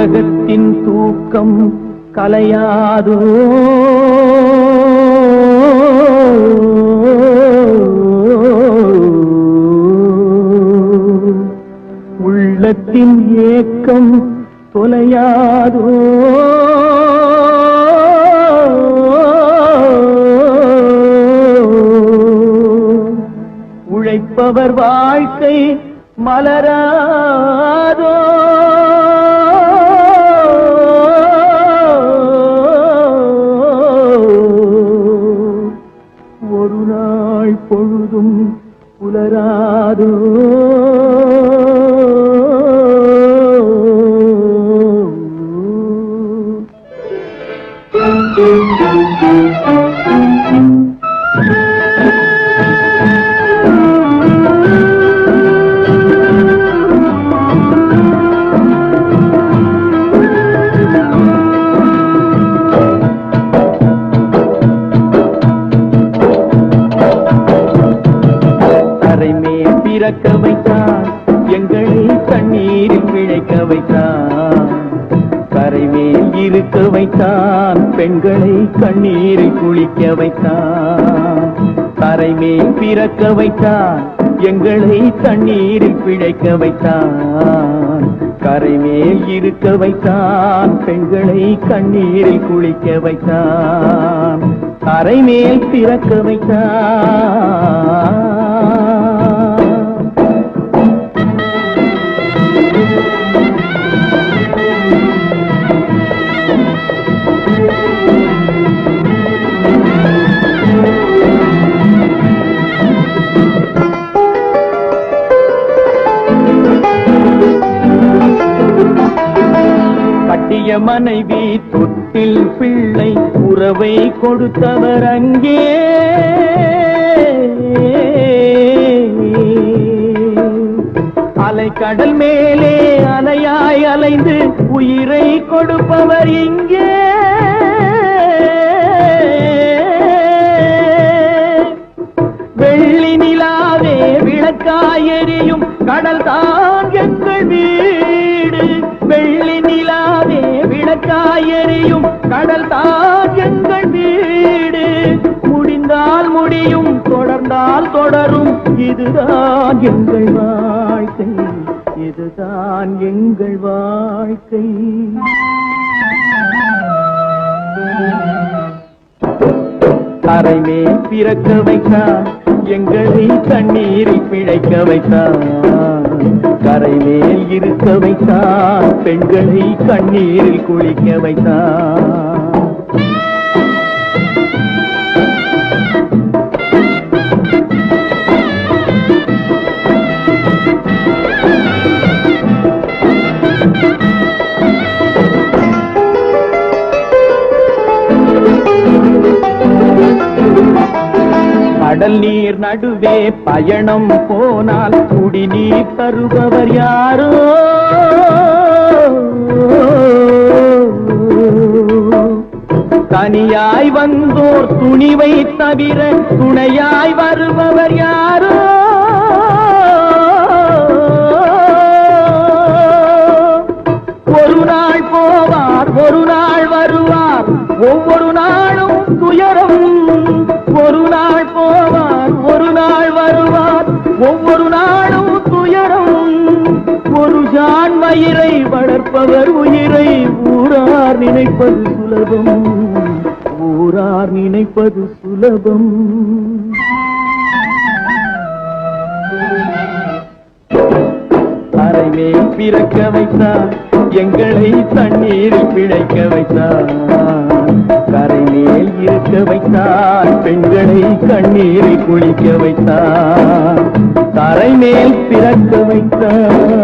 உலகத்தின் தூக்கம் கலையாதோ உள்ளத்தின் ஏக்கம் தொலையாதோ உழைப்பவர் வாழ்க்கை மலராதோ ஒரு நாள் பொழுதும் புலராதோ பிறக்க வைத்தான் எங்களை கண்ணீரில் பிழைக்க வைத்தான் கரைமேல் இருக்க வைத்தான் பெண்களை கண்ணீரில் குளிக்க வைத்தான் கரைமேல் பிறக்க வைத்தான் எங்களை தண்ணீரில் பிழைக்க வைத்தான் கரைமேல் இருக்க வைத்தான் பெண்களை கண்ணீரில் குளிக்க வைத்தான் கரைமேல் பிறக்க வைத்தான் கட்டிய மனைவி தொட்டில் பிள்ளை உறவை கொடுத்தவர் அங்கே அலைக்கடல் மேலே அலையாய் அலைந்து உயிரை கொடுப்பவர் இங்கே வெள்ளி நிலாவே விளக்காய் எரியும் கடல் தான் எங்கள் வீடு வெள்ளி நிலாவே விளக்காய் எரியும் கடல் தான் எங்கள் வீடு முடிந்தால் முடியும் தொடர்ந்தால் தொடரும் இதுதான் எங்கள் வாழ்க்கை இதுதான் எங்கள் வாழ்க்கை கரைமே பிறக்க வைத்தான் எங்களை தண்ணீரில் பிழைக்க வைத்தான் கரைமேல் இருக்க வைத்தான் பெண்களை கண்ணீரில் குளிக்க வைத்தான் கடல் நீர் நடுவே பயணம் போனால் குடிநீர் தருபவர் யாரோ தனியாய் வந்தோர் துணிவை தவிர துணையாய் வருபவர் யாரோ ஒரு நாள் போவார் ஒரு நாள் வருவார் ஒவ்வொரு நாளும் துயரம் ஒரு நாள் போவார் ஒரு நாள் வருவார் ஒவ்வொரு நாளும் துயரம் ஒரு ஜான் மயிரை வளர்ப்பவர் உயிரை ஊரார் நினைப்பது சுலபம் ஊரார் நினைப்பது சுலபம் கரைமேல் பிறக்க வைத்தார் எங்களை தண்ணீரில் பிழைக்க வைத்தார் கரைமேல் இருக்க வைத்தார் பெண்களை கண்ணீரில் குளிக்க வைத்தார் கரைமேல் பிறக்க வைத்தார்